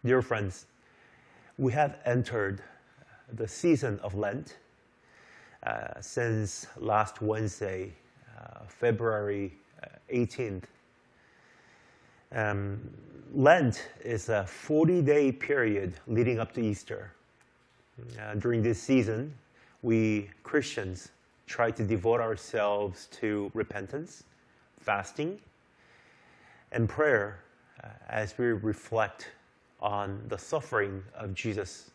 Dear friends, we have entered the season of Lent since last Wednesday, February 18th. Lent is a 40-day period leading up to Easter. During this season, we Christians try to devote ourselves to repentance, fasting, and prayer as we reflect on the suffering of Jesus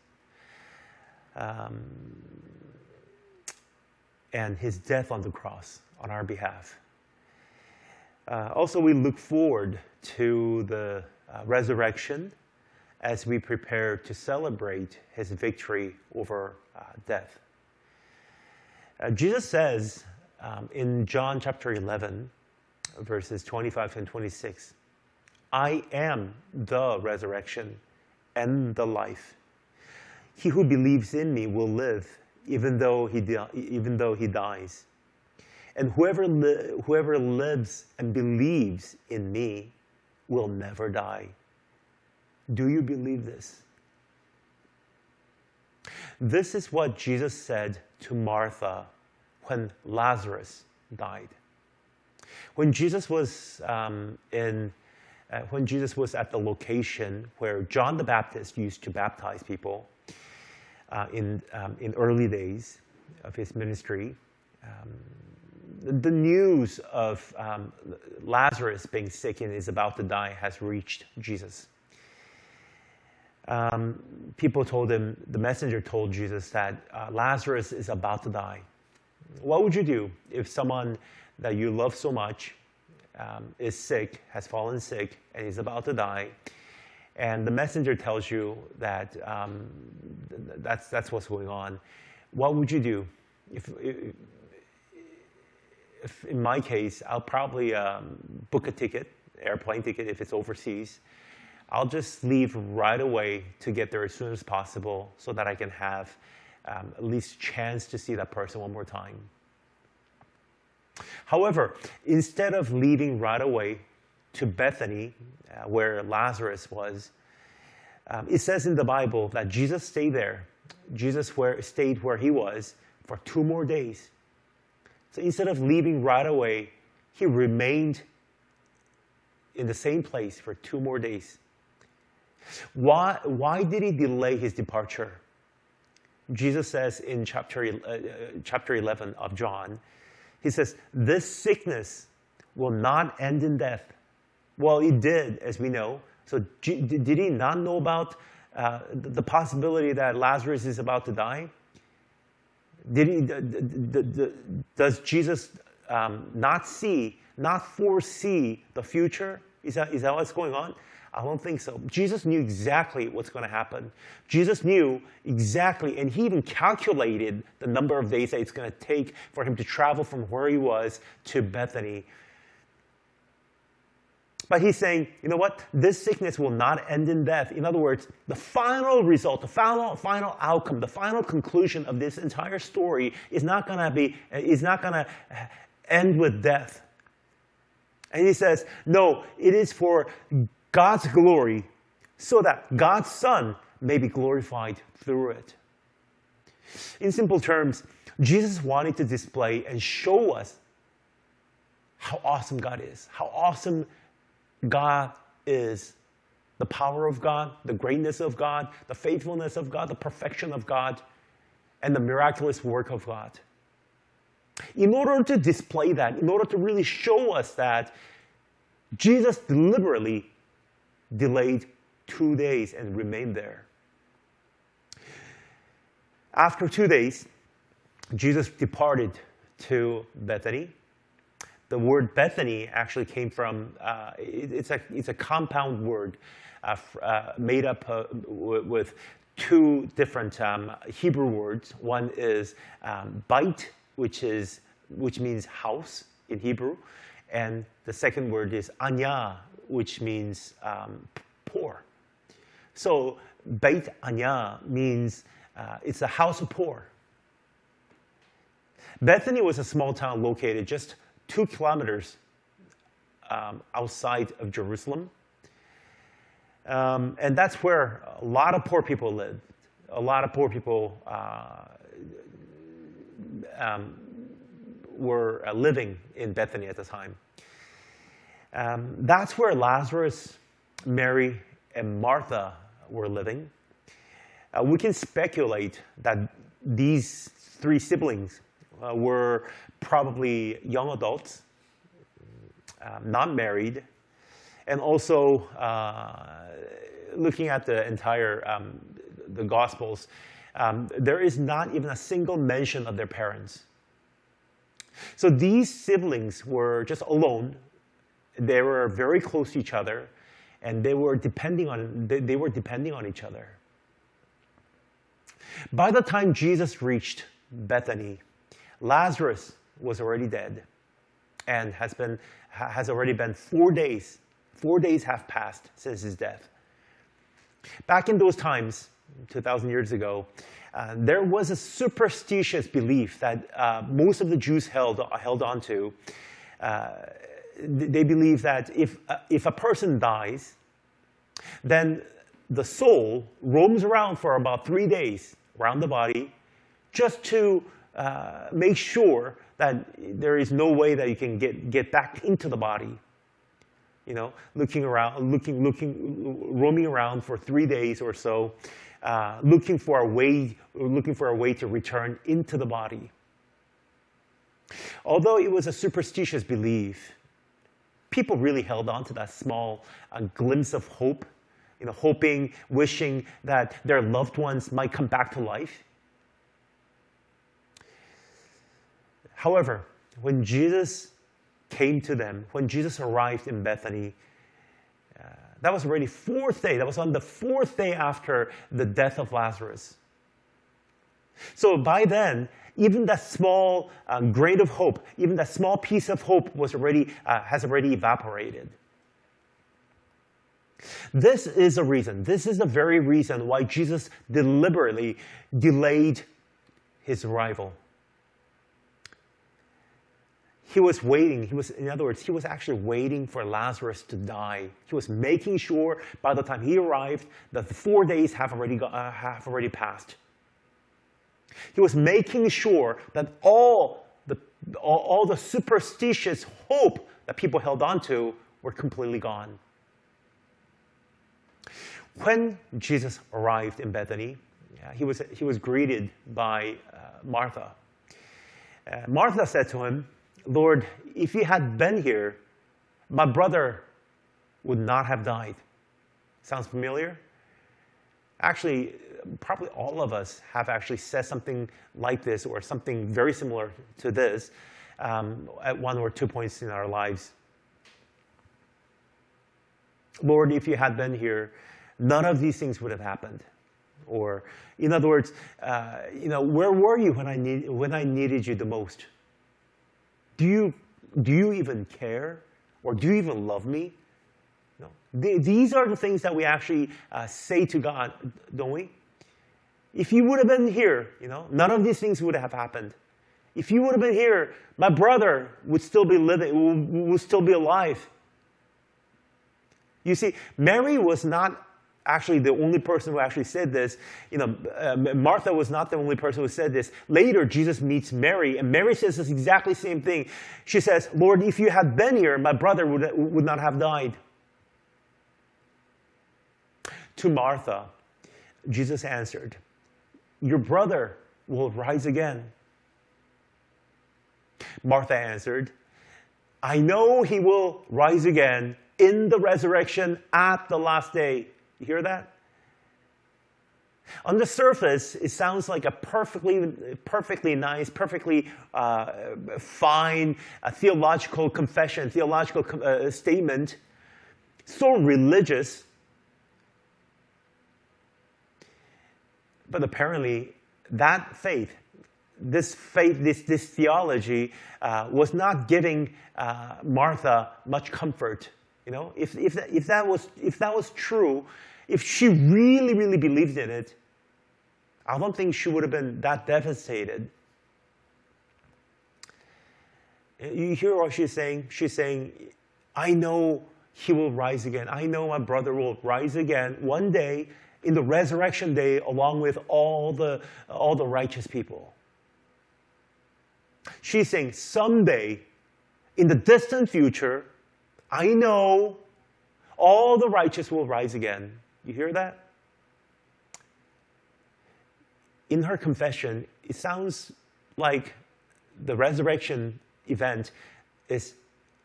and his death on the cross on our behalf. Also, we look forward to the resurrection as we prepare to celebrate his victory over death. Jesus says in John chapter 11, verses 25 and 26, I am the resurrection and the life. He who believes in me will live even though he dies. And whoever lives and believes in me will never die. Do you believe this? This is what Jesus said to Martha when Lazarus died. When Jesus was at the location where John the Baptist used to baptize people in early days of his ministry, the news of Lazarus being sick and is about to die has reached Jesus. People told him, the messenger told Jesus that Lazarus is about to die. What would you do if someone that you love so much is sick, has fallen sick, and is about to die, and the messenger tells you that that's what's going on? What would you do? If in my case, I'll probably book a ticket, airplane ticket if it's overseas. I'll just leave right away to get there as soon as possible so that I can have at least a chance to see that person one more time. However, instead of leaving right away to Bethany, where Lazarus was, it says in the Bible that Jesus stayed there. Jesus stayed where he was for 2 more days. So instead of leaving right away, he remained in the same place for 2 more days. Why did he delay his departure? Jesus says in chapter 11 of John, he says, this sickness will not end in death. Well, it did, as we know. So did he not know about the possibility that Lazarus is about to die? Does Jesus not foresee the future? Is that what's going on? I don't think so. Jesus knew exactly what's going to happen. Jesus knew exactly, and he even calculated the number of days that it's going to take for him to travel from where he was to Bethany. But he's saying, you know what? This sickness will not end in death. In other words, the final result, the final outcome, the final conclusion of this entire story is not going to end with death. And he says, no, it is for God's glory, so that God's Son may be glorified through it. In simple terms, Jesus wanted to display and show us how awesome God is, how awesome God is, the power of God, the greatness of God, the faithfulness of God, the perfection of God, and the miraculous work of God. In order to display that, in order to really show us that, Jesus deliberately delayed 2 days and remained there. After 2 days, Jesus departed to Bethany. The word Bethany actually came from, it's a compound word made up with 2 different Hebrew words. One is bait, which means house in Hebrew, and the second word is anya, which means poor. So Beit Anya means it's a house of poor. Bethany was a small town located just 2 kilometers outside of Jerusalem. And that's where a lot of poor people lived. A lot of poor people were living in Bethany at the time. That's where Lazarus, Mary, and Martha were living. We can speculate that these three siblings were probably young adults, not married, and also looking at the entire the Gospels, there is not even a single mention of their parents. So these siblings were just alone. They were very close to each other, and they were depending on each other. By the time Jesus reached Bethany, Lazarus was already dead, and has already been 4 days. 4 days have passed since his death. Back in those times, 2,000 years ago, there was a superstitious belief that most of the Jews held on to. They believe that if a person dies, then the soul roams around for about 3 days around the body, just to make sure that there is no way that you can get back into the body. You know, roaming around for 3 days or so, looking for a way to return into the body. Although it was a superstitious belief, people really held on to that small glimpse of hope, you know, hoping, wishing that their loved ones might come back to life. However, when Jesus came to them, when Jesus arrived in Bethany, that was already 4th day. That was on the 4th day after the death of Lazarus. So by then, even that small grain of hope, even that small piece of hope has already evaporated. This is the very reason why Jesus deliberately delayed his arrival. He was waiting. In other words, he was actually waiting for Lazarus to die. He was making sure by the time he arrived that the 4 days have already passed. He was making sure that all the superstitious hope that people held on to were completely gone. When Jesus arrived in Bethany, he was greeted by Martha. Martha said to him, "Lord, if you had been here, my brother would not have died." Sounds familiar? Actually, probably all of us have actually said something like this or something very similar to this at one or two points in our lives. Lord, if you had been here, none of these things would have happened. Or, in other words, where were you when I needed you the most? Do you even care? Or do you even love me? No. These are the things that we actually say to God, don't we? If you would have been here, none of these things would have happened. If you would have been here, my brother would still be living, would still be alive. You see, Mary was not actually the only person who actually said this. Martha was not the only person who said this. Later, Jesus meets Mary, and Mary says this exactly same thing. She says, "Lord, if you had been here, my brother would not have died." To Martha, Jesus answered, "Your brother will rise again." Martha answered, "I know he will rise again in the resurrection at the last day." You hear that? On the surface, it sounds like a perfectly nice, perfectly fine theological confession, theological statement, so religious. But apparently, that faith, this theology, was not giving Martha much comfort. If that was true, if she really, really believed in it, I don't think she would have been that devastated. You hear what she's saying? She's saying, "I know he will rise again. I know my brother will rise again one day in the resurrection day along with all the righteous people. She's saying someday, in the distant future, I know all the righteous will rise again. You hear that? In her confession, it sounds like the resurrection event is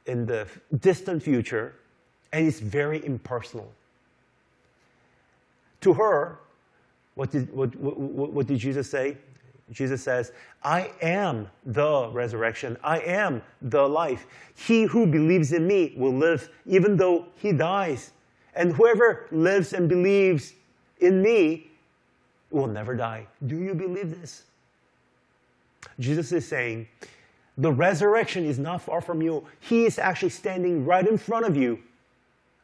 in the distant future, and it's very impersonal. To her, what did Jesus say? Jesus says, I am the resurrection. I am the life. He who believes in me will live even though he dies. And whoever lives and believes in me will never die. Do you believe this? Jesus is saying, the resurrection is not far from you. He is actually standing right in front of you.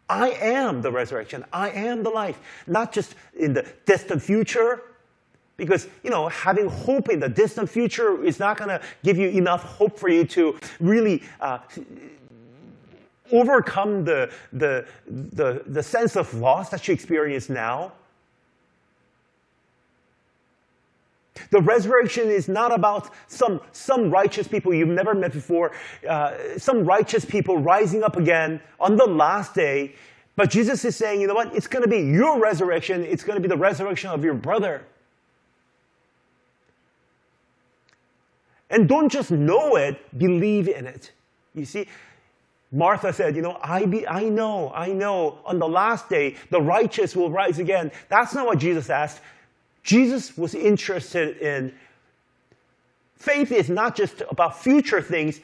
I am the resurrection. I am the life. Not just in the distant future, because, having hope in the distant future is not going to give you enough hope for you to really overcome the sense of loss that you experience now. The resurrection is not about some righteous people you've never met before, some righteous people rising up again on the last day. But Jesus is saying, you know what? It's going to be your resurrection. It's going to be the resurrection of your brother. And don't just know it, believe in it. You see, Martha said, I know, on the last day, the righteous will rise again. That's not what Jesus asked. Jesus was interested in faith is not just about future things.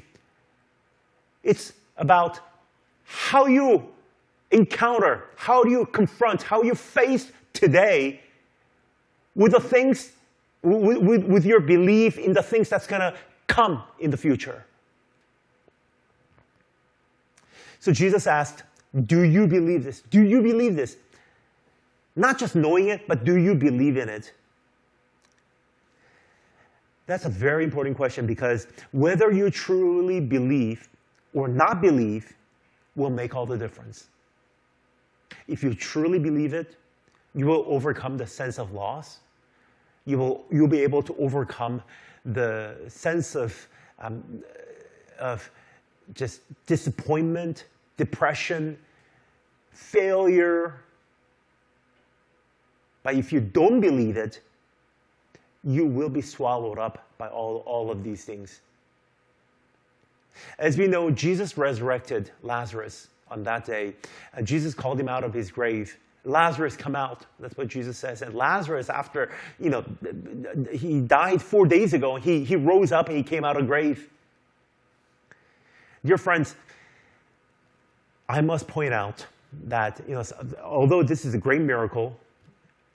It's about how you encounter, how you confront, how you face today with the things, with your belief in the things that's going to come in the future. So Jesus asked, do you believe this? Do you believe this? Not just knowing it, but do you believe in it? That's a very important question, because whether you truly believe or not believe will make all the difference. If you truly believe it, you will overcome the sense of loss. You'll be able to overcome the sense of just disappointment, depression, failure. But if you don't believe it, you will be swallowed up by all of these things. As we know, Jesus resurrected Lazarus on that day. Jesus called him out of his grave. Lazarus, come out. That's what Jesus says. And Lazarus, after, he died 4 days ago, he rose up and he came out of the grave. Dear friends, I must point out that, although this is a great miracle,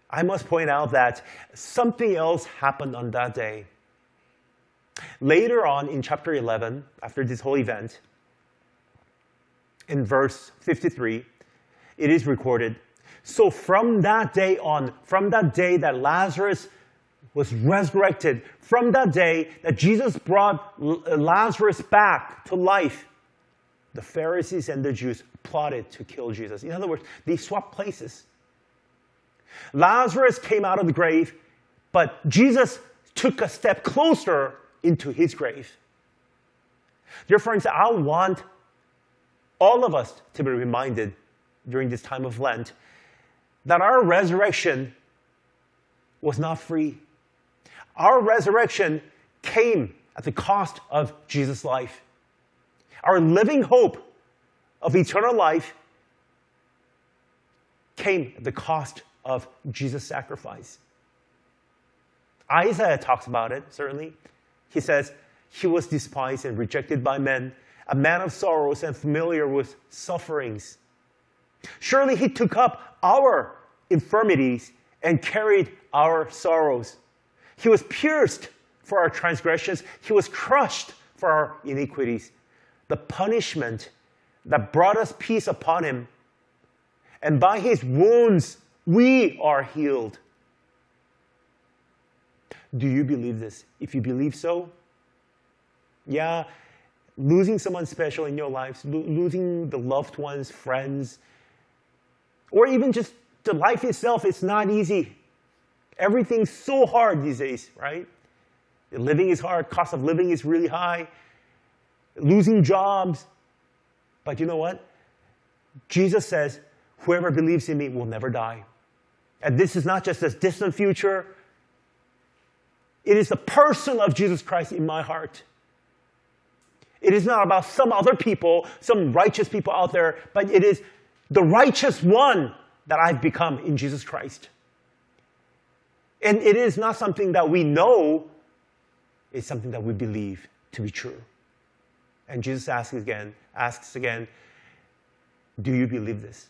I must point out that something else happened on that day. Later on in chapter 11, after this whole event, in verse 53, it is recorded, so from that day on, from that day that Lazarus was resurrected, from that day that Jesus brought Lazarus back to life, the Pharisees and the Jews plotted to kill Jesus. In other words, they swapped places. Lazarus came out of the grave, but Jesus took a step closer into his grave. Dear friends, I want all of us to be reminded during this time of Lent that our resurrection was not free. Our resurrection came at the cost of Jesus' life. Our living hope of eternal life came at the cost of Jesus' sacrifice. Isaiah talks about it, certainly. He says, he was despised and rejected by men, a man of sorrows and familiar with sufferings. Surely he took up our infirmities and carried our sorrows. He was pierced for our transgressions. He was crushed for our iniquities. The punishment that brought us peace upon him, and by his wounds we are healed. Do you believe this? If you believe so, yeah, losing someone special in your life, losing the loved ones, friends, or even just the life itself, it's not easy. Everything's so hard these days, right? Living is hard, cost of living is really high, losing jobs. But you know what? Jesus says, whoever believes in me will never die. And this is not just a distant future. It is the person of Jesus Christ in my heart. It is not about some other people, some righteous people out there, but it is the righteous one that I've become in Jesus Christ. And it is not something that we know, it's something that we believe to be true. And Jesus asks again, do you believe this?